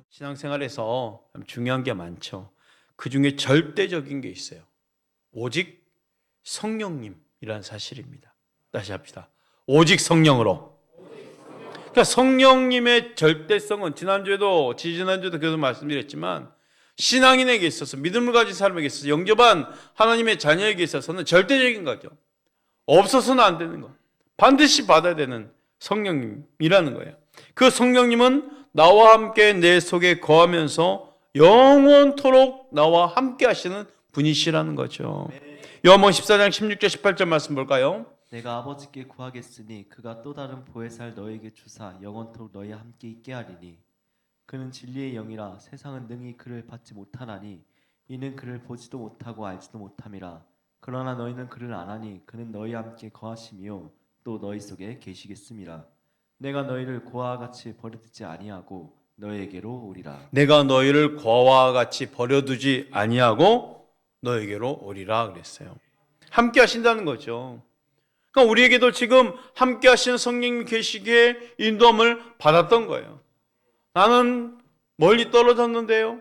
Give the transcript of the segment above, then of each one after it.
신앙생활에서 중요한 게 많죠. 그 중에 절대적인 게 있어요. 오직 성령님이라는 사실입니다. 다시 합시다. 오직 성령으로. 그러니까 성령님의 절대성은 지난주에도 지지난주에도 계속 말씀드렸지만 신앙인에게 있어서 믿음을 가진 사람에게 있어서 영접한 하나님의 자녀에게 있어서는 절대적인 거죠. 없어서는 안 되는 거. 반드시 받아야 되는 성령님이라는 거예요. 그 성령님은 나와 함께 내 속에 거하면서 영원토록 나와 함께 하시는 분이시라는 거죠. 요한복음 14장 16절 18절 말씀 볼까요? 내가 아버지께 구하겠으니 그가 또 다른 보혜사를 너에게 주사 영원토록 너희와 함께 있게 하리니 그는 진리의 영이라 세상은 능히 그를 받지 못하나니 이는 그를 보지도 못하고 알지도 못함이라. 그러나 너희는 그를 아나니 그는 너희와 함께 거하시며 또 너희 속에 계시겠음이라. 내가 너희를 고아와 같이 버려두지 아니하고 너희에게로 오리라. 내가 너희를 고아와 같이 버려두지 아니하고 너에게로 오리라 그랬어요. 함께 하신다는 거죠. 그러니까 우리에게도 지금 함께 하시는 성령님 계시기에 인도함을 받았던 거예요. 나는 멀리 떨어졌는데요.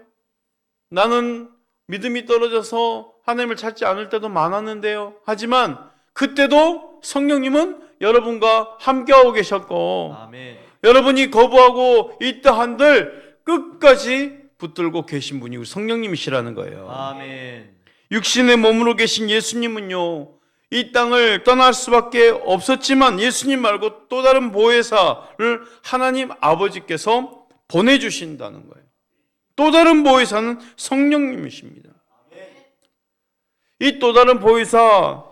나는 믿음이 떨어져서 하나님을 찾지 않을 때도 많았는데요. 하지만 그때도 성령님은 여러분과 함께하고 계셨고 아멘. 여러분이 거부하고 있다 한들 끝까지 붙들고 계신 분이 우리 성령님이시라는 거예요. 아멘. 육신의 몸으로 계신 예수님은요, 이 땅을 떠날 수밖에 없었지만 예수님 말고 또 다른 보혜사를 하나님 아버지께서 보내주신다는 거예요. 또 다른 보혜사는 성령님이십니다. 이 또 다른 보혜사,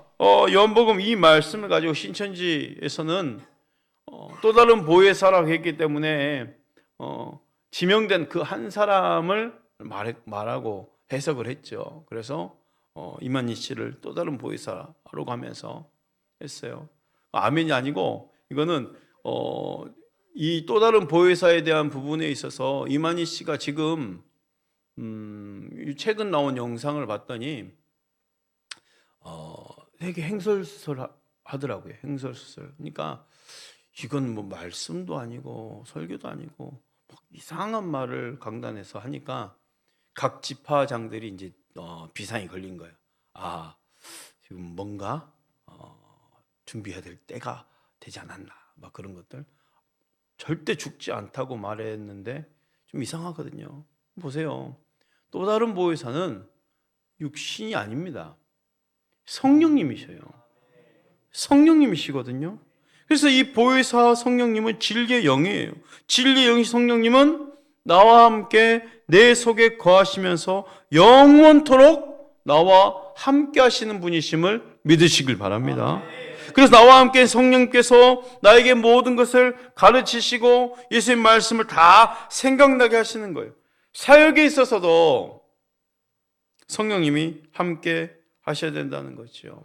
요한복음 이 말씀을 가지고 신천지에서는 또 다른 보혜사라고 했기 때문에 지명된 그 한 사람을 말하고 해석을 했죠. 그래서 이만희 씨를 또 다른 보혜사라고 하면서 했어요. 아멘이 아니고 이거는 이 또 다른 보혜사에 대한 부분에 있어서 이만희 씨가 지금 최근 나온 영상을 봤더니 되게 행설수설 하더라고요. 행설수설. 그러니까 이건 뭐 말씀도 아니고 설교도 아니고 이상한 말을 강단에서 하니까 각 지파장들이 이제 비상이 걸린 거예요. 아, 지금 뭔가 준비해야 될 때가 되지 않았나, 막 그런 것들. 절대 죽지 않다고 말했는데 좀 이상하거든요. 보세요. 또 다른 보혜사는 육신이 아닙니다. 성령님이셔요. 성령님이시거든요. 그래서 이 보혜사 성령님은 진리의 영이에요. 진리의 영이 성령님은 나와 함께 내 속에 거하시면서 영원토록 나와 함께 하시는 분이심을 믿으시길 바랍니다. 그래서 나와 함께 성령께서 나에게 모든 것을 가르치시고 예수님 말씀을 다 생각나게 하시는 거예요. 사역에 있어서도 성령님이 함께 하셔야 된다는 거죠.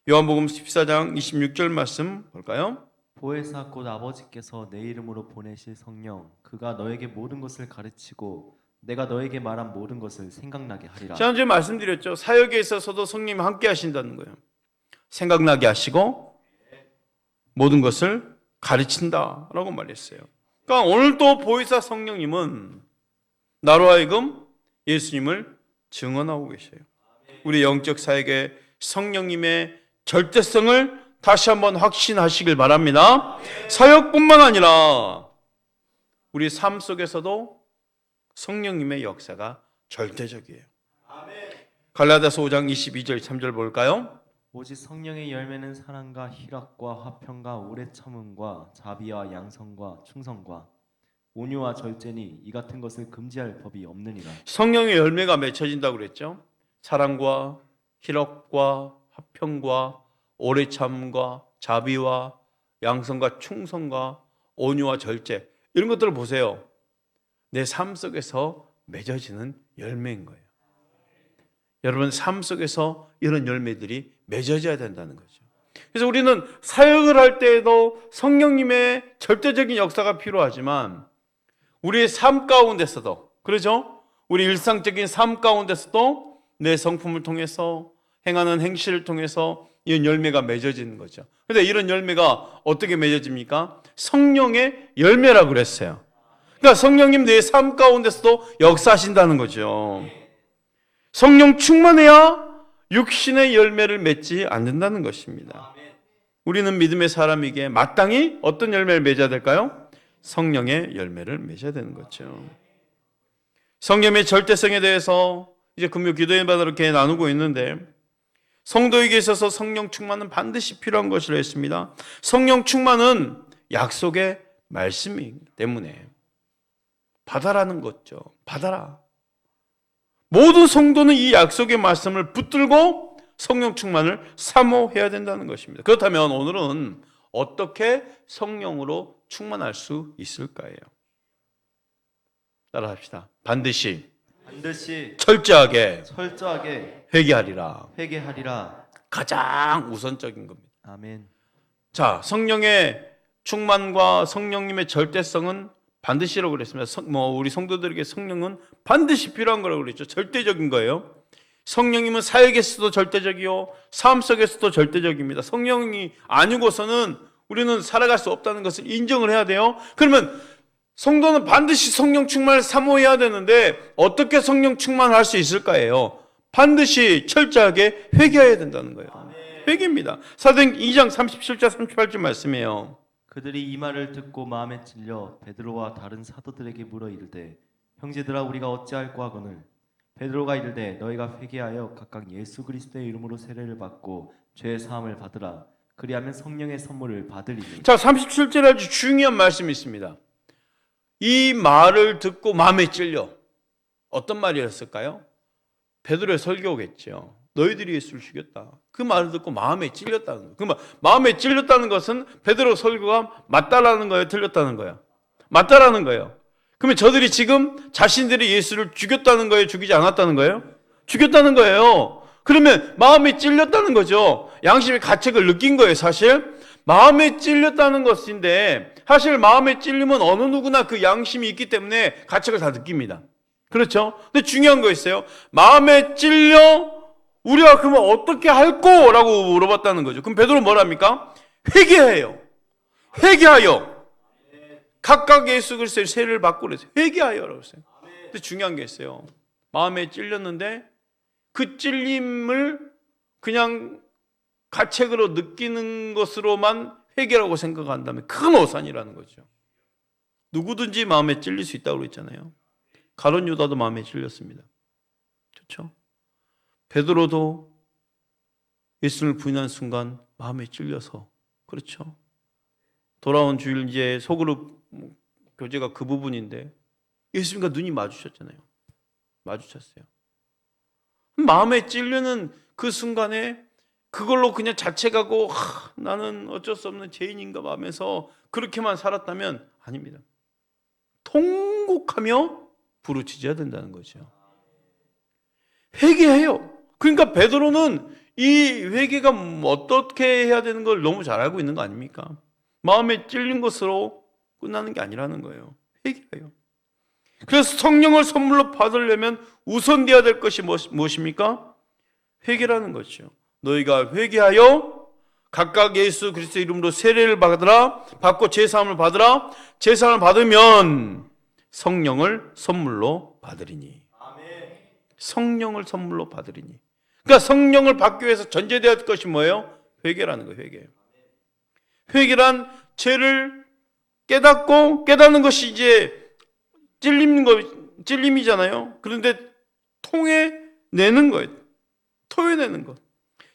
요한복음 14장 26절 말씀 볼까요? 보혜사 곧 아버지께서 내 이름으로 보내실 성령 그가 너에게 모든 것을 가르치고 내가 너에게 말한 모든 것을 생각나게 하리라. 지난주에 말씀드렸죠. 사역에 있어서도 성령님이 함께 하신다는 거예요. 생각나게 하시고 모든 것을 가르친다라고 말했어요. 그러니까 오늘도 보혜사 성령님은 나로 하여금 예수님을 증언하고 계셔요. 우리 영적 사역의 성령님의 절대성을 다시 한번 확신하시길 바랍니다. 사역뿐만 아니라 우리 삶 속에서도 성령님의 역사가 절대적이에요. 갈라디아서 5장 22절 3절 볼까요? 오직 성령의 열매는 사랑과 희락과 화평과 오래 참음과 자비와 양성과 충성과 온유와 절제니 이 같은 것을 금지할 법이 없느니라. 성령의 열매가 맺혀진다고 그랬죠. 사랑과 희락과 화평과 오래 참음과 자비와 양성과 충성과 온유와 절제, 이런 것들을 보세요. 내 삶 속에서 맺어지는 열매인 거예요. 여러분 삶 속에서 이런 열매들이 맺어져야 된다는 거죠. 그래서 우리는 사역을 할 때에도 성령님의 절대적인 역사가 필요하지만 우리의 삶 가운데서도, 그렇죠? 우리 일상적인 삶 가운데서도 내 성품을 통해서 행하는 행실을 통해서 이런 열매가 맺어지는 거죠. 그런데 이런 열매가 어떻게 맺어집니까? 성령의 열매라고 그랬어요. 그러니까 성령님 내 삶 가운데서도 역사하신다는 거죠. 성령 충만해야 육신의 열매를 맺지 않는다는 것입니다. 우리는 믿음의 사람이기에 마땅히 어떤 열매를 맺어야 될까요? 성령의 열매를 맺어야 되는 거죠. 성령의 절대성에 대해서 이제 금요 기도회마다 이렇게 나누고 있는데, 성도에게 있어서 성령 충만은 반드시 필요한 것이라 했습니다. 성령 충만은 약속의 말씀이기 때문에 받아라는 거죠. 받아라. 모든 성도는 이 약속의 말씀을 붙들고 성령 충만을 사모해야 된다는 것입니다. 그렇다면 오늘은 어떻게 성령으로 충만할 수 있을까요? 따라합시다. 반드시 철저하게 회개하리라. 가장 우선적인 겁니다. 아멘. 자, 성령의 충만과 성령님의 절대성은 반드시라고 그랬습니다. 우리 성도들에게 성령은 반드시 필요한 거라고 그랬죠. 절대적인 거예요. 성령님은 사역에서도 절대적이요, 삶 속에서도 절대적입니다. 성령이 아니고서는 우리는 살아갈 수 없다는 것을 인정을 해야 돼요. 그러면 성도는 반드시 성령 충만을 사모해야 되는데 어떻게 성령 충만을 할 수 있을까요? 반드시 철저하게 회개해야 된다는 거예요. 회개입니다. 사도행 2장 37절 38절 말씀이에요. 그들이 이 말을 듣고 마음에 찔려 베드로와 다른 사도들에게 물어 이르되, 형제들아 우리가 어찌할꼬 하거늘. 베드로가 이르되, 너희가 회개하여 각각 예수 그리스도의 이름으로 세례를 받고 죄의 사함을 받으라. 그리하면 성령의 선물을 받으리니. 자, 37절에 아주 중요한 말씀이 있습니다. 이 말을 듣고 마음에 찔려. 어떤 말이었을까요? 베드로의 설교겠죠. 너희들이 예수를 죽였다. 그 말을 듣고 마음에 찔렸다는 거예요. 마음에 찔렸다는 것은 베드로 설교가 맞다라는 거예요? 틀렸다는 거예요? 맞다라는 거예요. 그러면 저들이 지금 자신들이 예수를 죽였다는 거예요? 죽이지 않았다는 거예요? 죽였다는 거예요. 그러면 마음에 찔렸다는 거죠. 양심의 가책을 느낀 거예요. 사실 마음에 찔렸다는 것인데, 사실 마음에 찔리면 어느 누구나 그 양심이 있기 때문에 가책을 다 느낍니다. 그렇죠? 근데 중요한 거 있어요. 마음에 찔려 우리가 그러면 어떻게 할꼬? 라고 물어봤다는 거죠. 그럼 베드로 뭐랍니까? 회개해요. 회개하여 각각 예수 그리스도의 세례를 받고 그랬어요. 회개하여라고 했어요. 근데 중요한 게 있어요. 마음에 찔렸는데 그 찔림을 그냥 가책으로 느끼는 것으로만 회개라고 생각한다면 큰 오산이라는 거죠. 누구든지 마음에 찔릴 수 있다고 그랬잖아요. 가룟 유다도 마음에 찔렸습니다. 그렇죠? 베드로도 예수를 부인한 순간 마음에 찔려서, 그렇죠? 돌아온 주일 이제 소그룹 교제가 그 부분인데 예수님과 눈이 마주쳤잖아요. 마주쳤어요. 마음에 찔리는 그 순간에 그걸로 그냥 자책하고 나는 어쩔 수 없는 죄인인가 하면서 그렇게만 살았다면 아닙니다. 통곡하며 부르짖어야 된다는 거죠. 회개해요. 그러니까 베드로는 이 회개가 어떻게 해야 되는 걸 너무 잘 알고 있는 거 아닙니까? 마음에 찔린 것으로 끝나는 게 아니라는 거예요. 회개해요. 그래서 성령을 선물로 받으려면 우선돼야 될 것이 무엇입니까? 회개라는 거죠. 너희가 회개하여 각각 예수 그리스도 이름으로 세례를 받고 제사함을 받으라. 제사함을 받으면 성령을 선물로 받으리니. 성령을 선물로 받으리니. 그러니까 성령을 받기 위해서 전제되어야 할 것이 뭐예요? 회개라는 거예요. 회개. 회개란 죄를 깨닫고, 깨닫는 것이 이제 찔림이잖아요. 그런데 토해내는 거예요. 토해내는 것.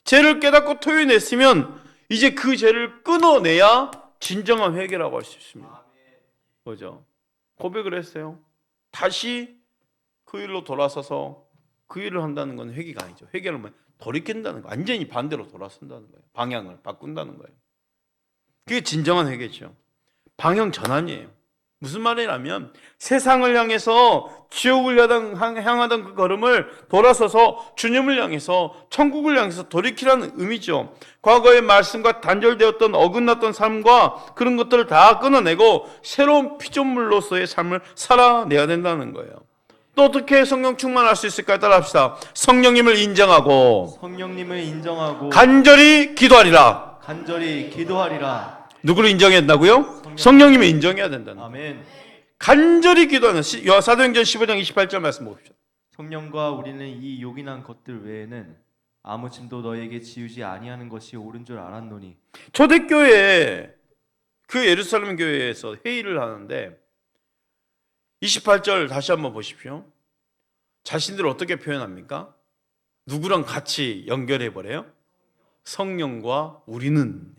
죄를 깨닫고 토해냈으면 이제 그 죄를 끊어내야 진정한 회개라고 할 수 있습니다. 그죠? 고백을 했어요. 다시 그 일로 돌아서서 그 일을 한다는 건 회개가 아니죠. 회개는 뭐예요? 돌이킨다는 거. 완전히 반대로 돌아선다는 거예요. 방향을 바꾼다는 거예요. 그게 진정한 회개죠. 방향 전환이에요. 무슨 말이냐면 세상을 향해서 지옥을 향하던 그 걸음을 돌아서서 주님을 향해서 천국을 향해서 돌이키라는 의미죠. 과거의 말씀과 단절되었던 어긋났던 삶과 그런 것들을 다 끊어내고 새로운 피조물로서의 삶을 살아내야 된다는 거예요. 또 어떻게 성령 충만할 수 있을까요? 따라합시다. 성령님을 인정하고 성령님을 인정하고 간절히 기도하리라. 간절히 기도하리라. 누구를 인정해야 된다고요? 성령님을 인정해야 된다는. 아멘. 간절히 기도하는 사도행전 15장 28절 말씀 봅시다. 성령과 우리는 이 요긴한 것들 외에는 아무 짐도 너에게 지우지 아니하는 것이 옳은 줄 알았노니. 초대교회 그 예루살렘 교회에서 회의를 하는데 28절 다시 한번 보십시오. 자신들을 어떻게 표현합니까? 누구랑 같이 연결해 버려요? 성령과 우리는.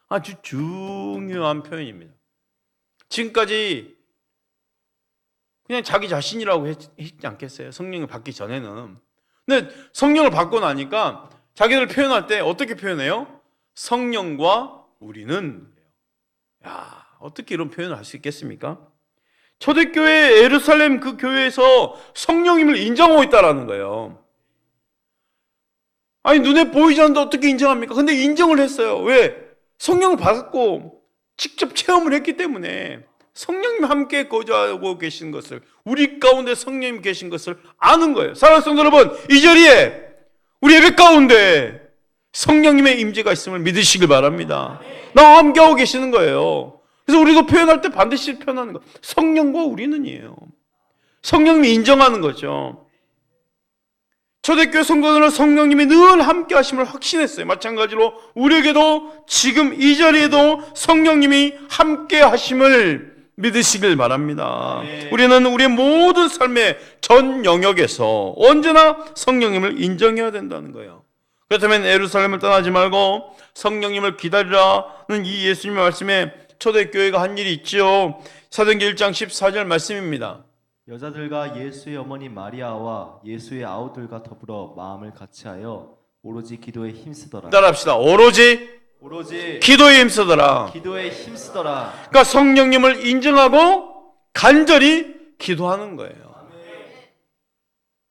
아주 중요한 표현입니다. 지금까지 그냥 자기 자신이라고 했지 않겠어요? 성령을 받기 전에는. 근데 성령을 받고 나니까 자기를 표현할 때 어떻게 표현해요? 성령과 우리는. 야, 어떻게 이런 표현을 할 수 있겠습니까? 초대교회 예루살렘 그 교회에서 성령님을 인정하고 있다라는 거예요. 아니 눈에 보이지 않는데 어떻게 인정합니까? 근데 인정을 했어요. 왜? 성령을 받았고 직접 체험을 했기 때문에 성령님 함께 거주하고 계신 것을, 우리 가운데 성령님 계신 것을 아는 거예요. 사랑하는 성도 여러분, 이 자리에 우리 예배 가운데 성령님의 임재가 있음을 믿으시길 바랍니다. 나와 함께하고 계시는 거예요. 그래서 우리도 표현할 때 반드시 표현하는 거, 성령과 우리는이에요. 성령님이 인정하는 거죠. 초대교회 성도들은 성령님이 늘 함께 하심을 확신했어요. 마찬가지로 우리에게도 지금 이 자리에도 성령님이 함께 하심을 믿으시길 바랍니다. 우리는 우리의 모든 삶의 전 영역에서 언제나 성령님을 인정해야 된다는 거예요. 그렇다면 예루살렘을 떠나지 말고 성령님을 기다리라는 이 예수님의 말씀에 초대교회가 한 일이 있지요. 사도행전 1장 14절 말씀입니다. 여자들과 예수의 어머니 마리아와 예수의 아우들과 더불어 마음을 같이하여 오로지 기도에 힘쓰더라. 따라합시다. 오로지 기도에 힘쓰더라. 기도에 힘쓰더라. 그러니까 성령님을 인정하고 간절히 기도하는 거예요.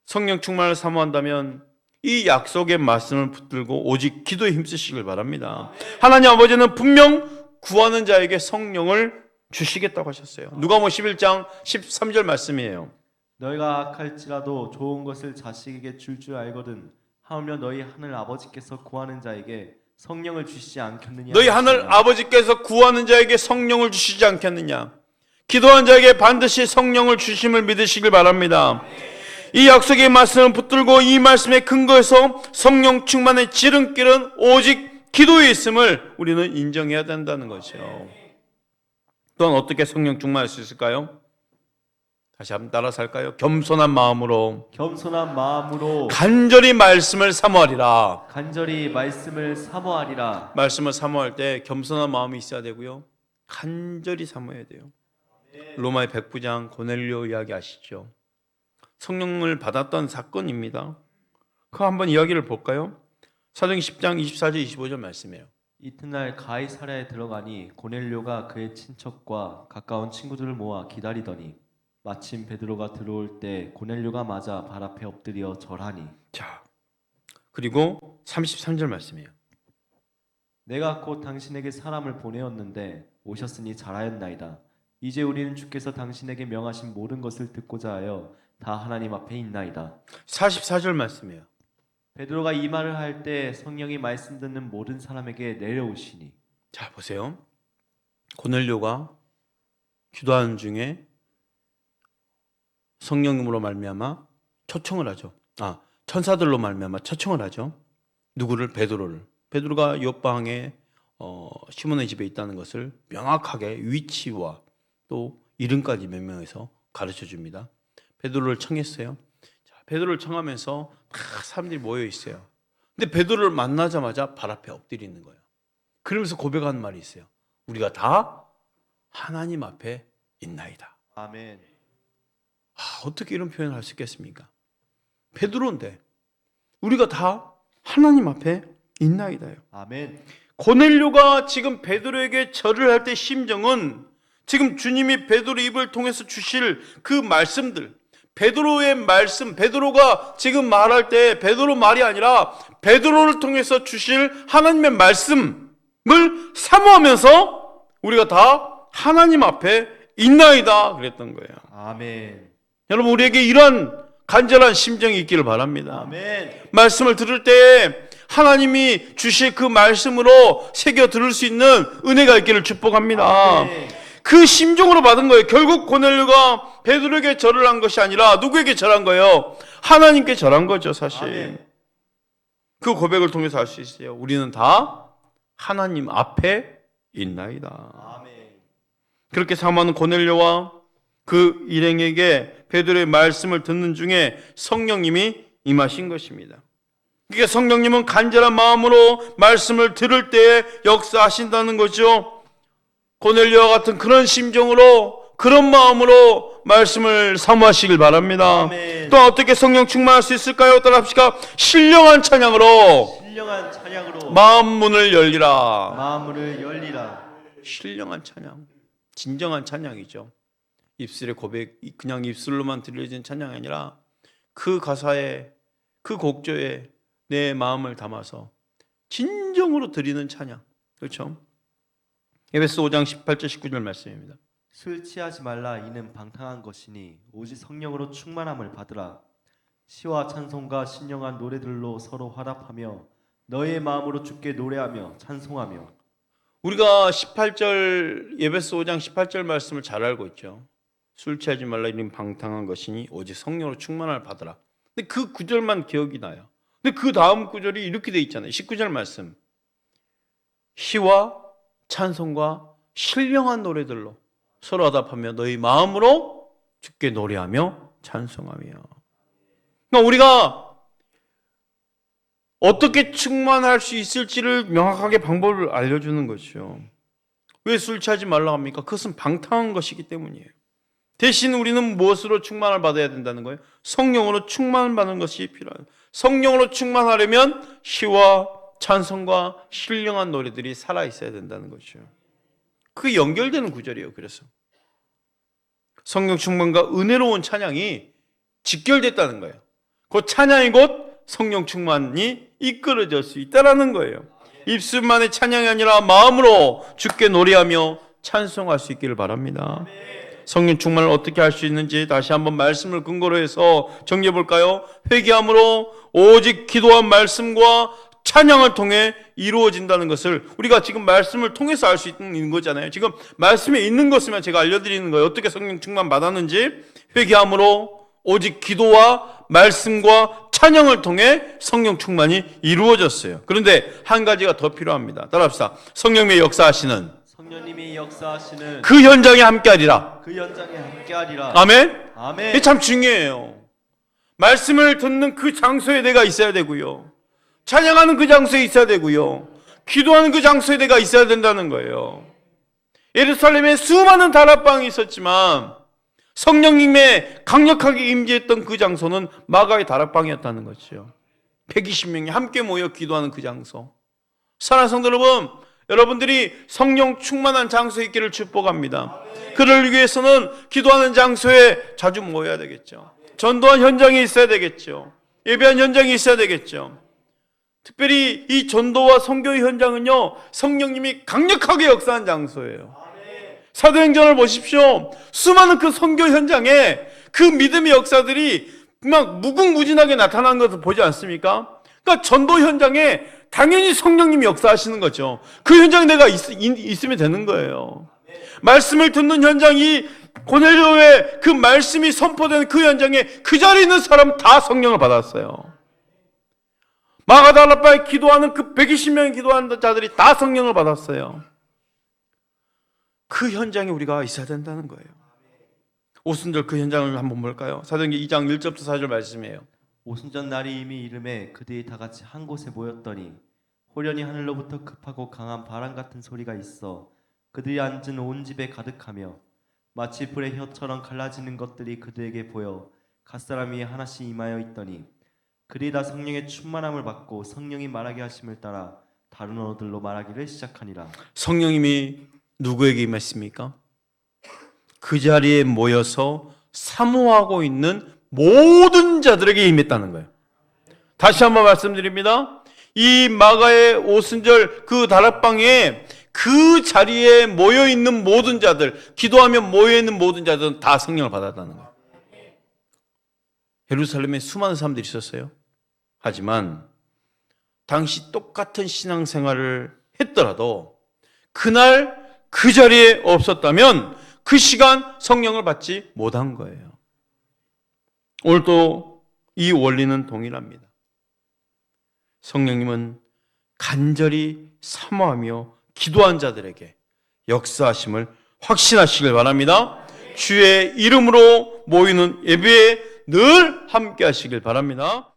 성령 충만을 사모한다면 이 약속의 말씀을 붙들고 오직 기도에 힘쓰시길 바랍니다. 하나님 아버지는 분명 구하는 자에게 성령을 주시겠다고 하셨어요. 누가복음 11장 13절 말씀이에요. 너희가 악할지라도 좋은 것을 자식에게 줄 줄 알거든 하물며 너희 하늘 아버지께서 구하는 자에게 성령을 주시지 않겠느냐. 너희 하늘 아버지께서 구하는 자에게 성령을 주시지 않겠느냐. 기도한 자에게 반드시 성령을 주심을 믿으시길 바랍니다. 이 약속의 말씀을 붙들고 이 말씀에 근거해서 성령 충만의 지름길은 오직 기도에 있음을 우리는 인정해야 된다는 거죠. 또한 어떻게 성령 충만할 수 있을까요? 다시 한번 따라서 할까요? 겸손한 마음으로 간절히 말씀을 사모하리라. 간절히 말씀을 사모하리라. 말씀을 사모할 때 겸손한 마음이 있어야 되고요, 간절히 사모해야 돼요. 로마의 백부장 고넬료 이야기 아시죠? 성령을 받았던 사건입니다. 그 한번 이야기를 볼까요? 사도행전 10장 24절 25절 말씀이에요. 이튿날 가이사랴에 들어가니 고넬료가 그의 친척과 가까운 친구들을 모아 기다리더니 마침 베드로가 들어올 때 고넬료가 맞아 발 앞에 엎드려 절하니. 자, 그리고 33절 말씀이에요. 내가 곧 당신에게 사람을 보내었는데 오셨으니 잘하였나이다. 이제 우리는 주께서 당신에게 명하신 모든 것을 듣고자 하여 다 하나님 앞에 있나이다. 44절 말씀이에요. 베드로가 이 말을 할 때 성령이 말씀 듣는 모든 사람에게 내려오시니. 자, 보세요. 고넬료가 기도하는 중에 성령님으로 말미암아 초청을 하죠. 천사들로 말미암아 초청을 하죠. 누구를? 베드로를. 베드로가 요방에 시몬의 집에 있다는 것을 명확하게 위치와 또 이름까지 명명해서 가르쳐 줍니다. 베드로를 청했어요. 자, 베드로를 청하면서 다 사람들이 모여 있어요. 근데 베드로를 만나자마자 발 앞에 엎드리는 거예요. 그러면서 고백하는 말이 있어요. 우리가 다 하나님 앞에 있나이다. 아멘. 어떻게 이런 표현을 할 수 있겠습니까? 베드로인데 우리가 다 하나님 앞에 있나이다요. 아멘. 고넬료가 지금 베드로에게 절을 할 때 심정은 지금 주님이 베드로 입을 통해서 주실 그 말씀들, 베드로의 말씀, 베드로가 지금 말할 때 베드로 말이 아니라 베드로를 통해서 주실 하나님의 말씀을 사모하면서 우리가 다 하나님 앞에 있나이다 그랬던 거예요. 아멘. 여러분, 우리에게 이런 간절한 심정이 있기를 바랍니다. 아멘. 말씀을 들을 때 하나님이 주실 그 말씀으로 새겨 들을 수 있는 은혜가 있기를 축복합니다. 아멘. 그 심정으로 받은 거예요. 결국 고넬료가 베드로에게 절을 한 것이 아니라 누구에게 절한 거예요? 하나님께 절한 거죠, 사실. 아멘. 그 고백을 통해서 알 수 있어요. 우리는 다 하나님 앞에 있나이다. 아멘. 그렇게 사모하는 고넬료와 그 일행에게 베드로의 말씀을 듣는 중에 성령님이 임하신 것입니다. 그러니까 성령님은 간절한 마음으로 말씀을 들을 때에 역사하신다는 거죠. 고넬료와 같은 그런 심정으로, 그런 마음으로 말씀을 사모하시길 바랍니다. 아멘. 또 어떻게 성령 충만할 수 있을까요? 따라합시다. 신령한 찬양으로 신령한 찬양으로 마음 문을 열리라. 마음을 열리라. 신령한 찬양, 진정한 찬양이죠. 입술의 고백, 그냥 입술로만 들려진 찬양이 아니라 그 가사에, 그 곡조에 내 마음을 담아서 진정으로 드리는 찬양. 그렇죠? 에베소 5장 18절 19절 말씀입니다. 술 취하지 말라. 이는 방탕한 것이니 오직 성령으로 충만함을 받으라. 시와 찬송과 신령한 노래들로 서로 화답하며 너의 마음으로 주께 노래하며 찬송하며. 우리가 18절, 에베소 5장 18절 말씀을 잘 알고 있죠. 술 취하지 말라. 이는 방탕한 것이니 오직 성령으로 충만함을 받으라. 근데 그 구절만 기억이 나요. 근데 그 다음 구절이 이렇게 돼 있잖아요. 19절 말씀. 시와 찬송과 신령한 노래들로 서로 화답하며 너희 마음으로 주께 노래하며 찬송하며. 그러니까 우리가 어떻게 충만할 수 있을지를 명확하게 방법을 알려주는 것이죠. 왜 술 취하지 말라고 합니까? 그것은 방탕한 것이기 때문이에요. 대신 우리는 무엇으로 충만을 받아야 된다는 거예요? 성령으로 충만받는 것이 필요해요. 성령으로 충만하려면 시와 찬송과 신령한 노래들이 살아있어야 된다는 것이죠. 그게 연결되는 구절이에요. 그래서 성령 충만과 은혜로운 찬양이 직결됐다는 거예요. 그 찬양이 곧 성령 충만이 이끌어질 수 있다는 거예요. 입술만의 찬양이 아니라 마음으로 주께 노래하며 찬송할 수 있기를 바랍니다. 성령 충만을 어떻게 할 수 있는지 다시 한번 말씀을 근거로 해서 정리해 볼까요? 회개함으로 오직 기도한 말씀과 찬양을 통해 이루어진다는 것을 우리가 지금 말씀을 통해서 알 수 있는 거잖아요. 지금 말씀에 있는 것을만 제가 알려드리는 거예요. 어떻게 성령 충만 받았는지. 회개함으로 오직 기도와 말씀과 찬양을 통해 성령 충만이 이루어졌어요. 그런데 한 가지가 더 필요합니다. 따라합시다. 성령의 역사하시는 성령님이 역사하시는 그 현장에 함께하리라. 그 현장에 함께하리라. 아멘. 아멘. 이게 참 중요해요. 말씀을 듣는 그 장소에 내가 있어야 되고요. 찬양하는 그 장소에 있어야 되고요. 기도하는 그 장소에 내가 있어야 된다는 거예요. 예루살렘에 수많은 다락방이 있었지만 성령님의 강력하게 임재했던 그 장소는 마가의 다락방이었다는 거죠. 120명이 함께 모여 기도하는 그 장소. 사랑하는 성도 여러분, 여러분들이 성령 충만한 장소에 있기를 축복합니다. 그를 위해서는 기도하는 장소에 자주 모여야 되겠죠. 전도한 현장이 있어야 되겠죠. 예배한 현장이 있어야 되겠죠. 특별히 이 전도와 선교의 현장은요, 성령님이 강력하게 역사한 장소예요. 사도행전을 보십시오. 수많은 그 선교 현장에 그 믿음의 역사들이 막 무궁무진하게 나타난 것을 보지 않습니까? 그러니까 전도 현장에 당연히 성령님이 역사하시는 거죠. 그 현장에 내가 있으면 되는 거예요. 말씀을 듣는 현장이 고넬료의 그 말씀이 선포되는 그 현장에 그 자리에 있는 사람 다 성령을 받았어요. 마가다락방에 기도하는 그 120명이 기도하는 자들이 다 성령을 받았어요. 그 현장에 우리가 있어야 된다는 거예요. 오순절 그 현장을 한번 볼까요? 사도행전 2장 1절부터 4절 말씀이에요. 오순절 날이 이미 이름에 그들이 다 같이 한 곳에 모였더니 호련히 하늘로부터 급하고 강한 바람 같은 소리가 있어 그들이 앉은 온 집에 가득하며 마치 불의 혀처럼 갈라지는 것들이 그들에게 보여 갓사람 위에 하나씩 임하여 있더니 그들이 다 성령의 충만함을 받고 성령이 말하게 하심을 따라 다른 언어들로 말하기를 시작하니라. 성령님이 누구에게 임했습니까? 그 자리에 모여서 사모하고 있는 모든 자들에게 임했다는 거예요. 다시 한번 말씀드립니다. 이 마가의 오순절 그 다락방에 그 자리에 모여있는 모든 자들, 기도하며 모여있는 모든 자들은 다 성령을 받았다는 거예요. 예루살렘에 수많은 사람들이 있었어요. 하지만 당시 똑같은 신앙생활을 했더라도 그날 그 자리에 없었다면 그 시간 성령을 받지 못한 거예요. 오늘도 이 원리는 동일합니다. 성령님은 간절히 사모하며 기도한 자들에게 역사하심을 확신하시길 바랍니다. 주의 이름으로 모이는 예배에 늘 함께 하시길 바랍니다.